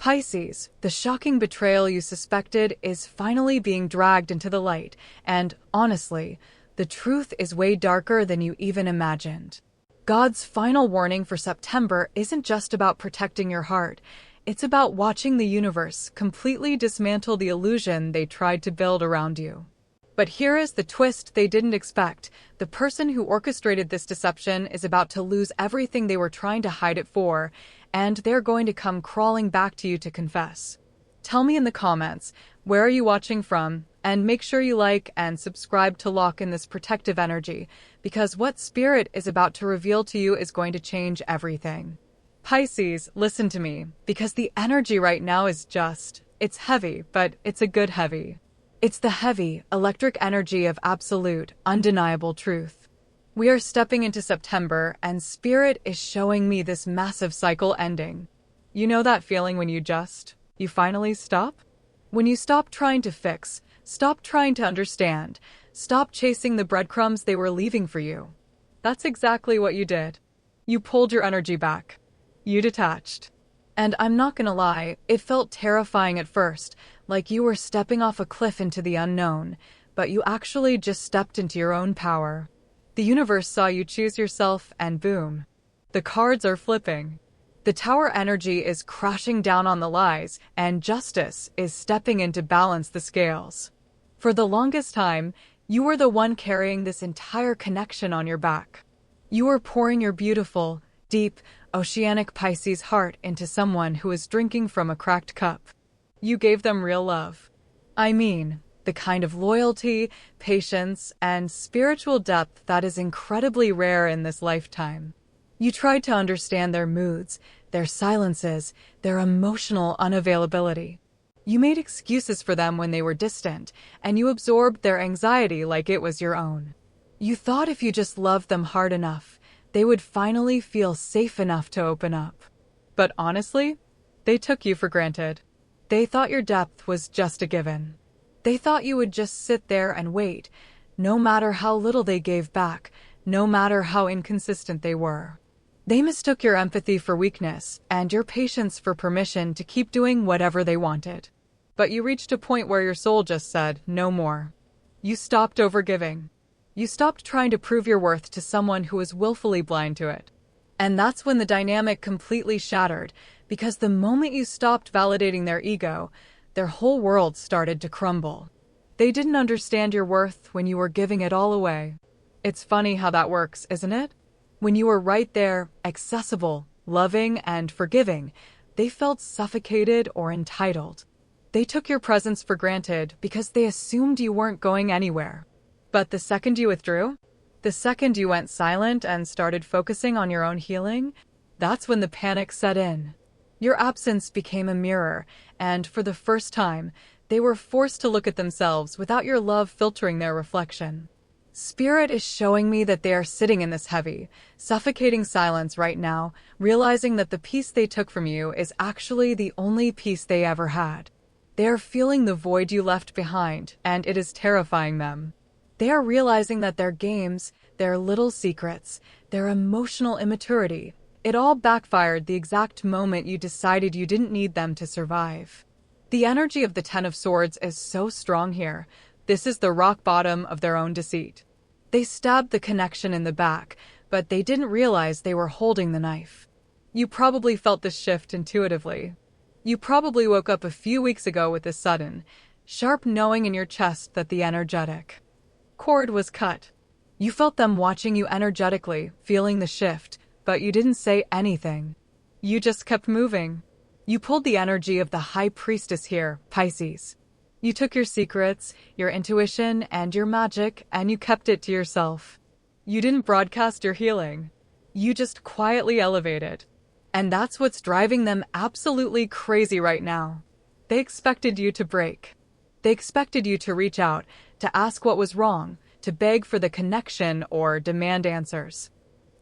Pisces, the shocking betrayal you suspected is finally being dragged into the light, and honestly, the truth is way darker than you even imagined. God's final warning for September isn't just about protecting your heart, it's about watching the universe completely dismantle the illusion they tried to build around you. But here is the twist they didn't expect. The person who orchestrated this deception is about to lose everything they were trying to hide it for, and they're going to come crawling back to you to confess. Tell me in the comments, where are you watching from? And make sure you like and subscribe to lock in this protective energy, because what Spirit is about to reveal to you is going to change everything. Pisces, listen to me, because the energy right now is it's heavy, but it's a good heavy. It's the heavy, electric energy of absolute, undeniable truth. We are stepping into September, and Spirit is showing me this massive cycle ending. You know that feeling when you finally stop? When you stop trying to fix, stop trying to understand, stop chasing the breadcrumbs they were leaving for you. That's exactly what you did. You pulled your energy back. You detached. And I'm not gonna lie, it felt terrifying at first, like you were stepping off a cliff into the unknown, but you actually just stepped into your own power. The universe saw you choose yourself, and boom. The cards are flipping. The tower energy is crashing down on the lies, and justice is stepping in to balance the scales. For the longest time, you were the one carrying this entire connection on your back. You were pouring your beautiful, deep, oceanic Pisces heart into someone who was drinking from a cracked cup. You gave them real love. I mean, the kind of loyalty, patience, and spiritual depth that is incredibly rare in this lifetime. You tried to understand their moods, their silences, their emotional unavailability. You made excuses for them when they were distant, and you absorbed their anxiety like it was your own. You thought if you just loved them hard enough, they would finally feel safe enough to open up. But honestly, they took you for granted. They thought your depth was just a given. They thought you would just sit there and wait, no matter how little they gave back, no matter how inconsistent they were. They mistook your empathy for weakness and your patience for permission to keep doing whatever they wanted. But you reached a point where your soul just said, no more. You stopped overgiving. You stopped trying to prove your worth to someone who was willfully blind to it. And that's when the dynamic completely shattered, because the moment you stopped validating their ego, their whole world started to crumble. They didn't understand your worth when you were giving it all away. It's funny how that works, isn't it? When you were right there, accessible, loving, and forgiving, they felt suffocated or entitled. They took your presence for granted because they assumed you weren't going anywhere. But the second you withdrew, the second you went silent and started focusing on your own healing, that's when the panic set in. Your absence became a mirror, and for the first time, they were forced to look at themselves without your love filtering their reflection. Spirit is showing me that they are sitting in this heavy, suffocating silence right now, realizing that the peace they took from you is actually the only peace they ever had. They are feeling the void you left behind, and it is terrifying them. They are realizing that their games, their little secrets, their emotional immaturity, it all backfired the exact moment you decided you didn't need them to survive. The energy of the Ten of Swords is so strong here. This is the rock bottom of their own deceit. They stabbed the connection in the back, but they didn't realize they were holding the knife. You probably felt this shift intuitively. You probably woke up a few weeks ago with this sudden, sharp knowing in your chest that the energetic cord was cut. You felt them watching you energetically, feeling the shift, but you didn't say anything. You just kept moving. You pulled the energy of the High Priestess here, Pisces. You took your secrets, your intuition, and your magic, and you kept it to yourself. You didn't broadcast your healing. You just quietly elevated. And that's what's driving them absolutely crazy right now. They expected you to break. They expected you to reach out, to ask what was wrong, to beg for the connection or demand answers.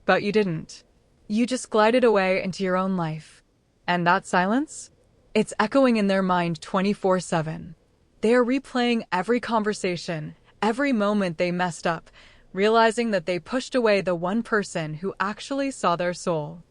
But you didn't. You just glided away into your own life. And that silence? It's echoing in their mind 24/7. They are replaying every conversation, every moment they messed up, realizing that they pushed away the one person who actually saw their soul.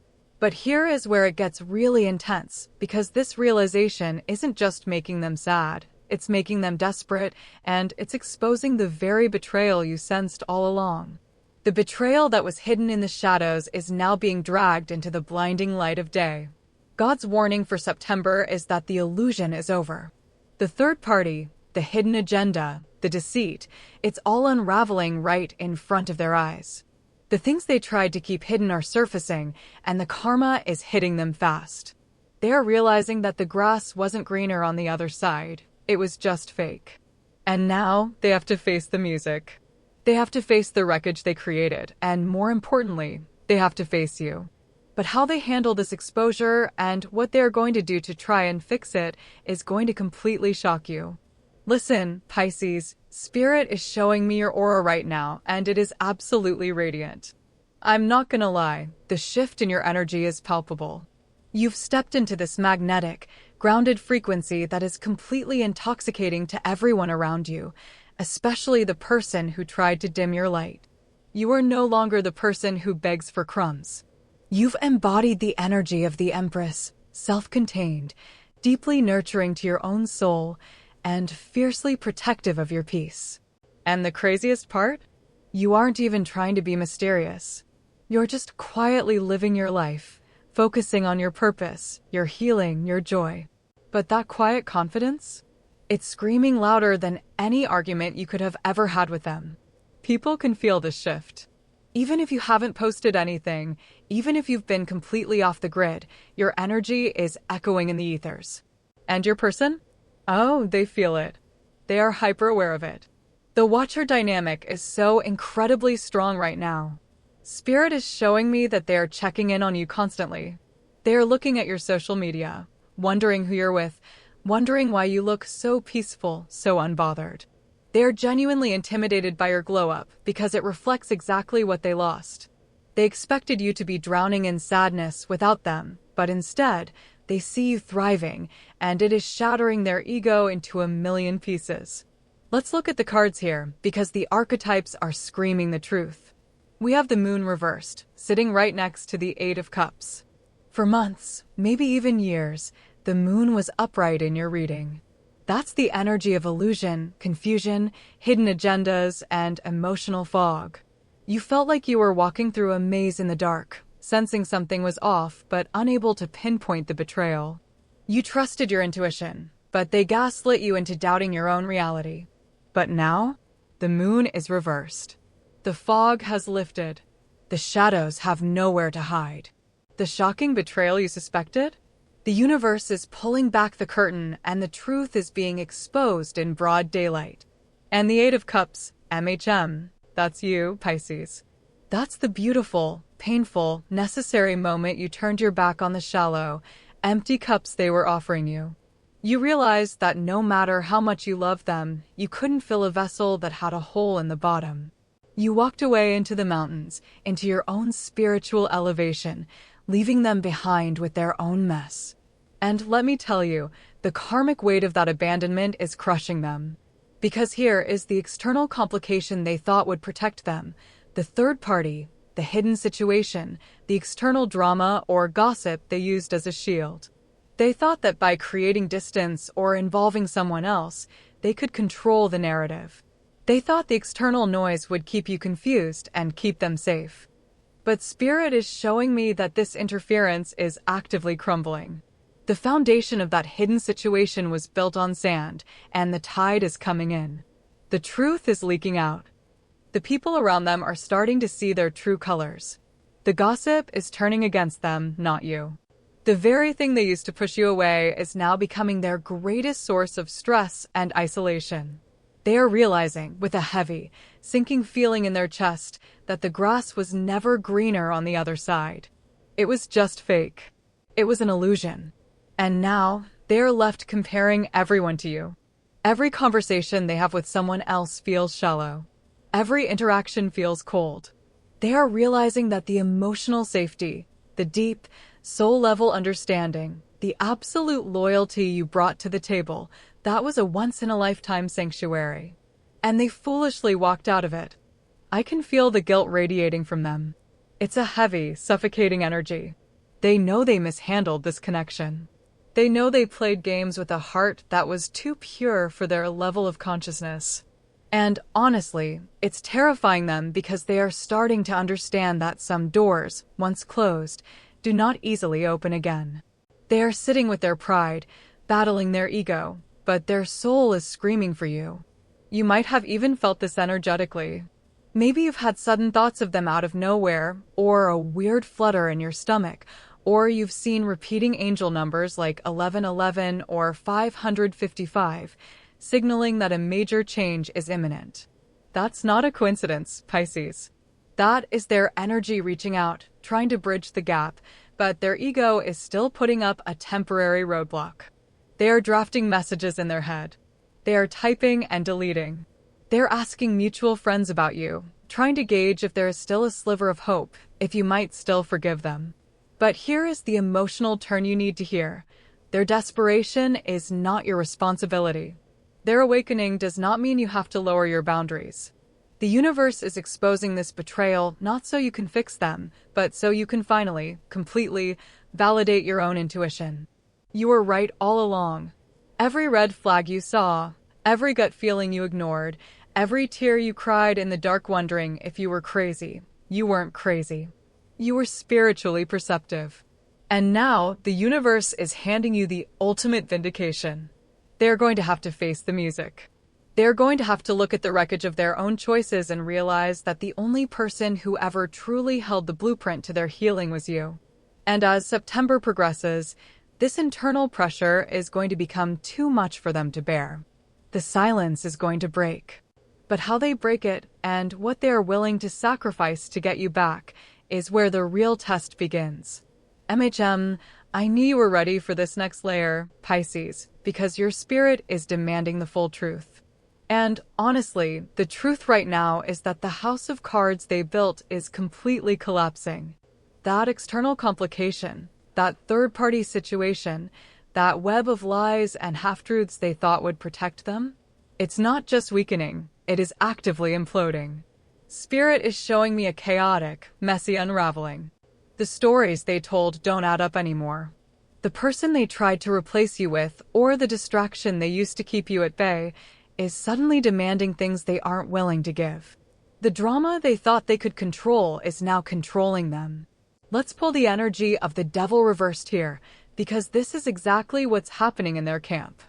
But here is where it gets really intense, because this realization isn't just making them sad, it's making them desperate, and it's exposing the very betrayal you sensed all along. The betrayal that was hidden in the shadows is now being dragged into the blinding light of day. God's warning for September is that the illusion is over. The third party, the hidden agenda, the deceit, it's all unraveling right in front of their eyes. The things they tried to keep hidden are surfacing, and the karma is hitting them fast. They are realizing that the grass wasn't greener on the other side. It was just fake. And now they have to face the music. They have to face the wreckage they created, and more importantly, they have to face you. But how they handle this exposure and what they're going to do to try and fix it is going to completely shock you. Listen, Pisces, Spirit is showing me your aura right now, and it is absolutely radiant. I'm not gonna lie, the shift in your energy is palpable. You've stepped into this magnetic, grounded frequency that is completely intoxicating to everyone around you, especially the person who tried to dim your light. You are no longer the person who begs for crumbs. You've embodied the energy of the Empress, self-contained, deeply nurturing to your own soul, and fiercely protective of your peace. And the craziest part? You aren't even trying to be mysterious. You're just quietly living your life, focusing on your purpose, your healing, your joy. But that quiet confidence? It's screaming louder than any argument you could have ever had with them. People can feel this shift. Even if you haven't posted anything, even if you've been completely off the grid, your energy is echoing in the ethers. And your person? Oh, they feel it. They are hyper aware of it. The watcher dynamic is so incredibly strong right now. Spirit is showing me that they are checking in on you constantly. They are looking at your social media, wondering who you're with, wondering why you look so peaceful, so unbothered. They are genuinely intimidated by your glow-up because it reflects exactly what they lost. They expected you to be drowning in sadness without them, but instead, they see you thriving, and it is shattering their ego into a million pieces. Let's look at the cards here, because the archetypes are screaming the truth. We have the Moon reversed, sitting right next to the Eight of Cups. For months, maybe even years, the Moon was upright in your reading. That's the energy of illusion, confusion, hidden agendas, and emotional fog. You felt like you were walking through a maze in the dark, sensing something was off, but unable to pinpoint the betrayal. You trusted your intuition, but they gaslit you into doubting your own reality. But now, the Moon is reversed. The fog has lifted. The shadows have nowhere to hide. The shocking betrayal you suspected? The universe is pulling back the curtain, and the truth is being exposed in broad daylight. And the Eight of Cups, MHM, that's you, Pisces. That's the beautiful, painful, necessary moment you turned your back on the shallow, empty cups they were offering you. You realized that no matter how much you loved them, you couldn't fill a vessel that had a hole in the bottom. You walked away into the mountains, into your own spiritual elevation, leaving them behind with their own mess. And let me tell you, the karmic weight of that abandonment is crushing them. Because here is the external complication they thought would protect them, the third party, the hidden situation, the external drama or gossip they used as a shield. They thought that by creating distance or involving someone else, they could control the narrative. They thought the external noise would keep you confused and keep them safe. But Spirit is showing me that this interference is actively crumbling. The foundation of that hidden situation was built on sand, and the tide is coming in. The truth is leaking out. The people around them are starting to see their true colors. The gossip is turning against them, not you. The very thing they used to push you away is now becoming their greatest source of stress and isolation. They are realizing, with a heavy, sinking feeling in their chest, that the grass was never greener on the other side. It was just fake. It was an illusion. And now, they are left comparing everyone to you. Every conversation they have with someone else feels shallow. Every interaction feels cold. They are realizing that the emotional safety, the deep, soul-level understanding, the absolute loyalty you brought to the table, that was a once-in-a-lifetime sanctuary. And they foolishly walked out of it. I can feel the guilt radiating from them. It's a heavy, suffocating energy. They know they mishandled this connection. They know they played games with a heart that was too pure for their level of consciousness. And honestly, it's terrifying them because they are starting to understand that some doors, once closed, do not easily open again. They are sitting with their pride, battling their ego, but their soul is screaming for you. You might have even felt this energetically. Maybe you've had sudden thoughts of them out of nowhere, or a weird flutter in your stomach, or you've seen repeating angel numbers like 1111 or 555, signaling that a major change is imminent. That's not a coincidence, Pisces. That is their energy reaching out, trying to bridge the gap, but their ego is still putting up a temporary roadblock. They are drafting messages in their head. They are typing and deleting. They're asking mutual friends about you, trying to gauge if there is still a sliver of hope, if you might still forgive them. But here is the emotional turn you need to hear. Their desperation is not your responsibility. Their awakening does not mean you have to lower your boundaries. The universe is exposing this betrayal not so you can fix them, but so you can finally, completely, validate your own intuition. You were right all along. Every red flag you saw, every gut feeling you ignored, every tear you cried in the dark wondering if you were crazy, you weren't crazy. You were spiritually perceptive. And now, the universe is handing you the ultimate vindication. They're going to have to face the music. They're going to have to look at the wreckage of their own choices and realize that the only person who ever truly held the blueprint to their healing was you. And as September progresses, this internal pressure is going to become too much for them to bear. The silence is going to break. But how they break it and what they are willing to sacrifice to get you back is where the real test begins. I knew you were ready for this next layer, Pisces, because your spirit is demanding the full truth. And honestly, the truth right now is that the house of cards they built is completely collapsing. That external complication, that third-party situation, that web of lies and half-truths they thought would protect them, it's not just weakening, it is actively imploding. Spirit is showing me a chaotic, messy unraveling. The stories they told don't add up anymore. The person they tried to replace you with, or the distraction they used to keep you at bay, is suddenly demanding things they aren't willing to give. The drama they thought they could control is now controlling them. Let's pull the energy of the devil reversed here, because this is exactly what's happening in their camp.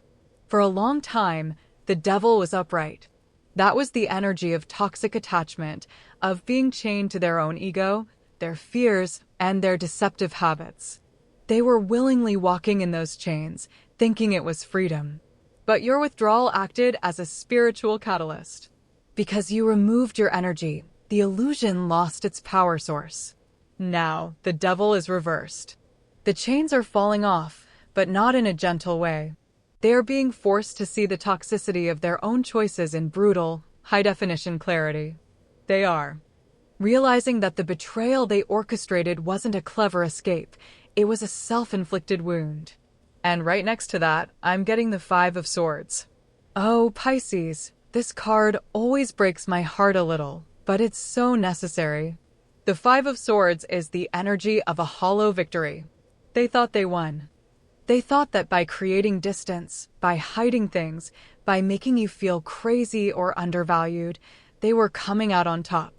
For a long time, the devil was upright. That was the energy of toxic attachment, of being chained to their own ego, their fears, and their deceptive habits. They were willingly walking in those chains, thinking it was freedom. But your withdrawal acted as a spiritual catalyst. Because you removed your energy, the illusion lost its power source. Now, the devil is reversed. The chains are falling off, but not in a gentle way. They are being forced to see the toxicity of their own choices in brutal, high-definition clarity. They are realizing that the betrayal they orchestrated wasn't a clever escape, it was a self-inflicted wound. And right next to that, I'm getting the Five of Swords. Oh, Pisces, this card always breaks my heart a little, but it's so necessary. The Five of Swords is the energy of a hollow victory. They thought they won. They thought that by creating distance, by hiding things, by making you feel crazy or undervalued, they were coming out on top.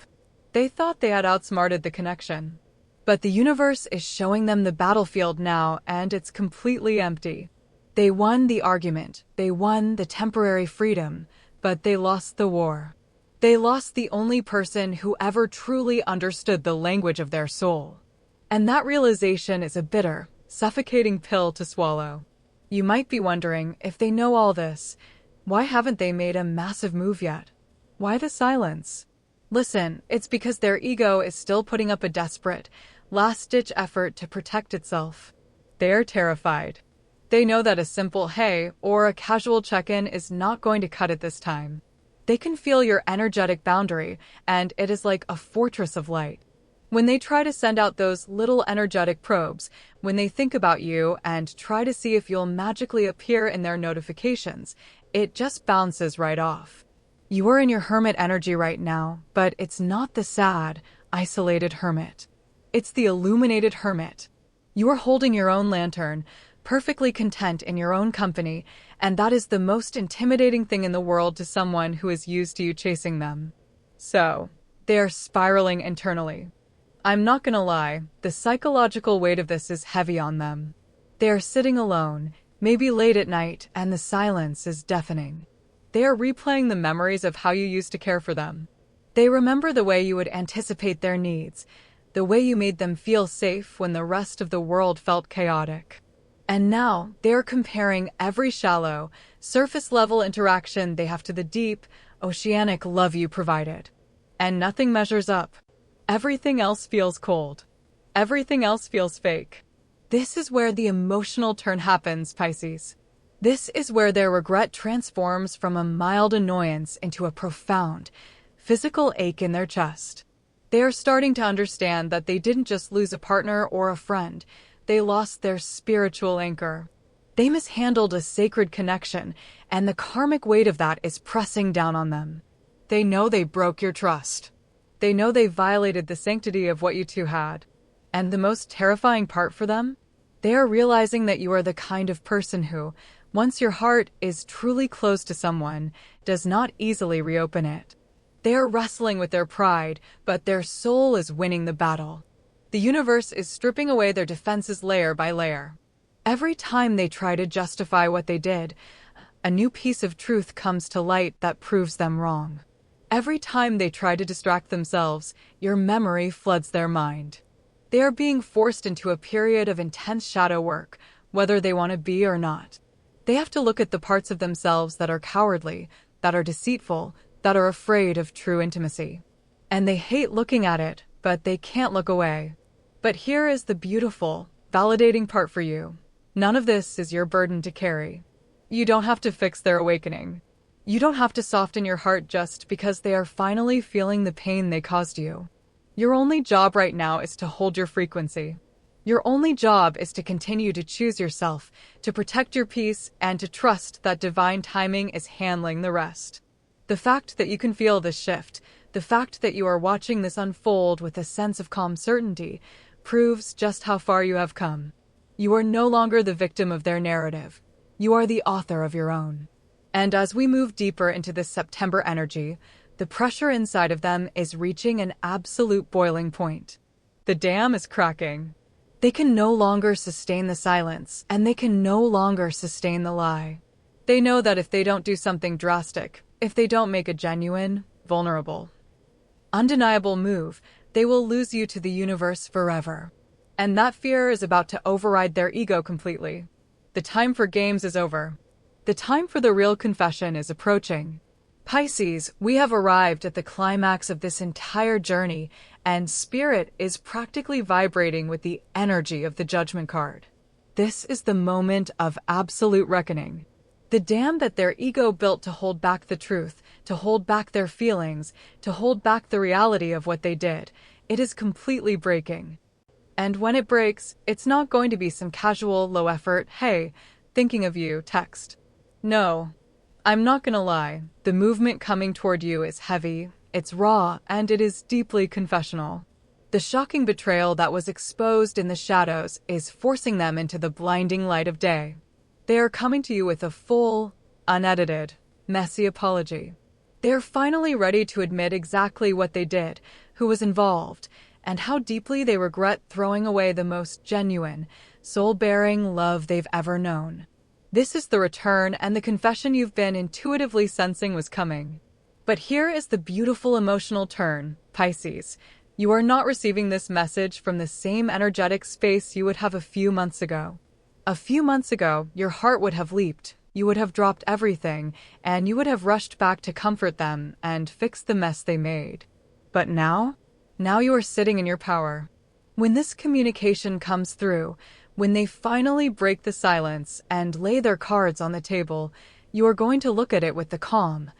They thought they had outsmarted the connection. But the universe is showing them the battlefield now, and it's completely empty. They won the argument, they won the temporary freedom, but they lost the war. They lost the only person who ever truly understood the language of their soul. And that realization is a bitter, suffocating pill to swallow. You might be wondering, if they know all this, why haven't they made a massive move yet? Why the silence? Listen, it's because their ego is still putting up a desperate, last-ditch effort to protect itself. They are terrified. They know that a simple hey or a casual check-in is not going to cut it this time. They can feel your energetic boundary, and it is like a fortress of light. When they try to send out those little energetic probes, when they think about you and try to see if you'll magically appear in their notifications, it just bounces right off. You are in your hermit energy right now, but it's not the sad, isolated hermit. It's the illuminated hermit. You are holding your own lantern, perfectly content in your own company, and that is the most intimidating thing in the world to someone who is used to you chasing them. So, they are spiraling internally. I'm not gonna lie, the psychological weight of this is heavy on them. They are sitting alone, maybe late at night, and the silence is deafening. They are replaying the memories of how you used to care for them. They remember the way you would anticipate their needs, the way you made them feel safe when the rest of the world felt chaotic. And now, they are comparing every shallow, surface-level interaction they have to the deep, oceanic love you provided. And nothing measures up. Everything else feels cold. Everything else feels fake. This is where the emotional turn happens, Pisces. This is where their regret transforms from a mild annoyance into a profound, physical ache in their chest. They are starting to understand that they didn't just lose a partner or a friend, they lost their spiritual anchor. They mishandled a sacred connection, and the karmic weight of that is pressing down on them. They know they broke your trust. They know they violated the sanctity of what you two had. And the most terrifying part for them? They are realizing that you are the kind of person who, once your heart is truly closed to someone, does not easily reopen it. They are wrestling with their pride, but their soul is winning the battle. The universe is stripping away their defenses layer by layer. Every time they try to justify what they did, a new piece of truth comes to light that proves them wrong. Every time they try to distract themselves, your memory floods their mind. They are being forced into a period of intense shadow work, whether they want to be or not. They have to look at the parts of themselves that are cowardly, that are deceitful, that are afraid of true intimacy. And they hate looking at it, but they can't look away. But here is the beautiful, validating part for you. None of this is your burden to carry. You don't have to fix their awakening. You don't have to soften your heart just because they are finally feeling the pain they caused you. Your only job right now is to hold your frequency. Your only job is to continue to choose yourself, to protect your peace, and to trust that divine timing is handling the rest. The fact that you can feel this shift, the fact that you are watching this unfold with a sense of calm certainty, proves just how far you have come. You are no longer the victim of their narrative. You are the author of your own. And as we move deeper into this September energy, the pressure inside of them is reaching an absolute boiling point. The dam is cracking. They can no longer sustain the silence, and they can no longer sustain the lie. They know that if they don't do something drastic, if they don't make a genuine, vulnerable, undeniable move, they will lose you to the universe forever. And that fear is about to override their ego completely. The time for games is over. The time for the real confession is approaching. Pisces, we have arrived at the climax of this entire journey, and Spirit is practically vibrating with the energy of the Judgment card. This is the moment of absolute reckoning. The dam that their ego built to hold back the truth, to hold back their feelings, to hold back the reality of what they did, it is completely breaking. And when it breaks, it's not going to be some casual, low-effort, "Hey, thinking of you" text. No, I'm not gonna lie, the movement coming toward you is heavy, it's raw, and it is deeply confessional. The shocking betrayal that was exposed in the shadows is forcing them into the blinding light of day. They are coming to you with a full, unedited, messy apology. They are finally ready to admit exactly what they did, who was involved, and how deeply they regret throwing away the most genuine, soul-bearing love they've ever known. This is the return and the confession you've been intuitively sensing was coming. But here is the beautiful emotional turn, Pisces. You are not receiving this message from the same energetic space you would have a few months ago. A few months ago, your heart would have leaped, you would have dropped everything, and you would have rushed back to comfort them and fix the mess they made. But now you are sitting in your power. When this communication comes through, when they finally break the silence and lay their cards on the table, you are going to look at it with the calm,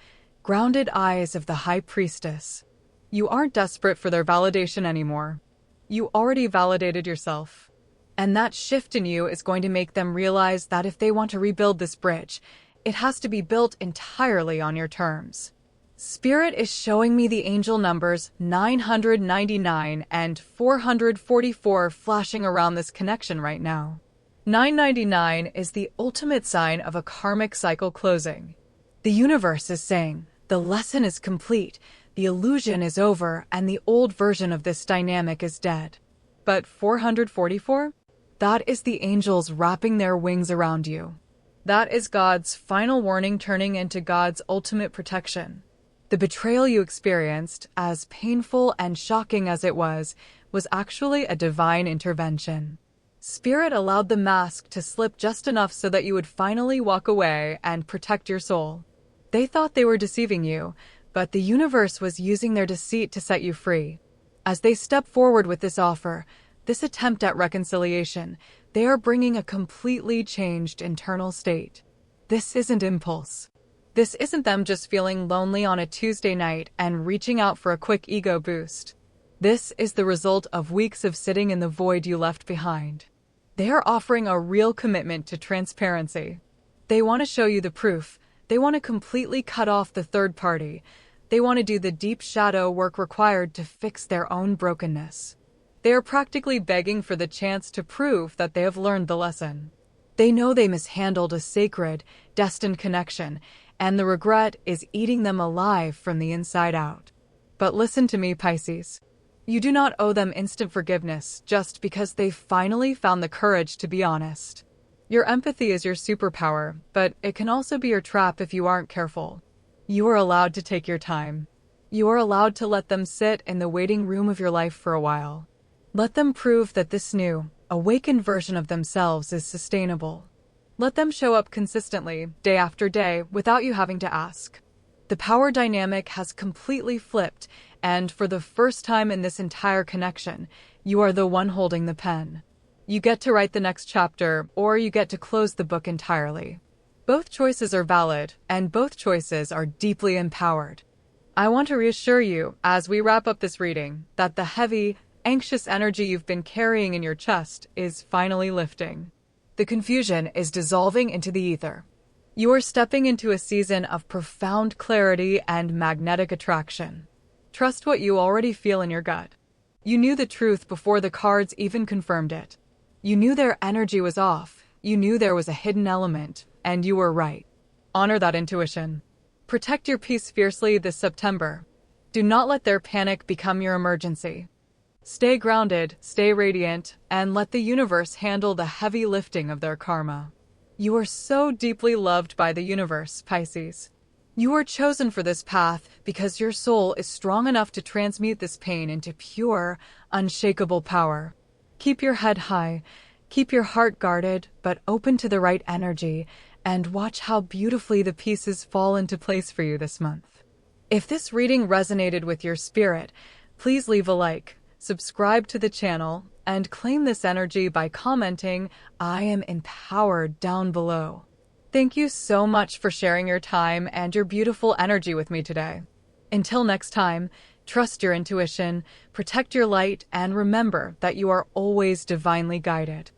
grounded eyes of the High Priestess. You aren't desperate for their validation anymore. You already validated yourself. And that shift in you is going to make them realize that if they want to rebuild this bridge, it has to be built entirely on your terms. Spirit is showing me the angel numbers 999 and 444 flashing around this connection right now. 999 is the ultimate sign of a karmic cycle closing. The universe is saying, the lesson is complete, the illusion is over, and the old version of this dynamic is dead. But 444? That is the angels wrapping their wings around you. That is God's final warning turning into God's ultimate protection. The betrayal you experienced, as painful and shocking as it was actually a divine intervention. Spirit allowed the mask to slip just enough so that you would finally walk away and protect your soul. They thought they were deceiving you, but the universe was using their deceit to set you free. As they step forward with this offer, this attempt at reconciliation, they are bringing a completely changed internal state. This isn't impulse. This isn't them just feeling lonely on a Tuesday night and reaching out for a quick ego boost. This is the result of weeks of sitting in the void you left behind. They are offering a real commitment to transparency. They want to show you the proof. They want to completely cut off the third party. They want to do the deep shadow work required to fix their own brokenness. They are practically begging for the chance to prove that they have learned the lesson. They know they mishandled a sacred, destined connection, and the regret is eating them alive from the inside out. But listen to me, Pisces. You do not owe them instant forgiveness just because they finally found the courage to be honest. Your empathy is your superpower, but it can also be your trap if you aren't careful. You are allowed to take your time. You are allowed to let them sit in the waiting room of your life for a while. Let them prove that this new, awakened version of themselves is sustainable. Let them show up consistently, day after day, without you having to ask. The power dynamic has completely flipped, and for the first time in this entire connection, you are the one holding the pen. You get to write the next chapter, or you get to close the book entirely. Both choices are valid, and both choices are deeply empowered. I want to reassure you, as we wrap up this reading, that the heavy, anxious energy you've been carrying in your chest is finally lifting. The confusion is dissolving into the ether. You are stepping into a season of profound clarity and magnetic attraction. Trust what you already feel in your gut. You knew the truth before the cards even confirmed it. You knew their energy was off. You knew there was a hidden element, and you were right. Honor that intuition. Protect your peace fiercely this September. Do not let their panic become your emergency. Stay grounded, stay radiant, and let the universe handle the heavy lifting of their karma. You are so deeply loved by the universe, Pisces. You are chosen for this path because your soul is strong enough to transmute this pain into pure, unshakable power. Keep your head high, keep your heart guarded, but open to the right energy, and watch how beautifully the pieces fall into place for you this month. If this reading resonated with your spirit, please leave a like, subscribe to the channel, and claim this energy by commenting, "I am empowered," down below. Thank you so much for sharing your time and your beautiful energy with me today. Until next time, trust your intuition, protect your light, and remember that you are always divinely guided.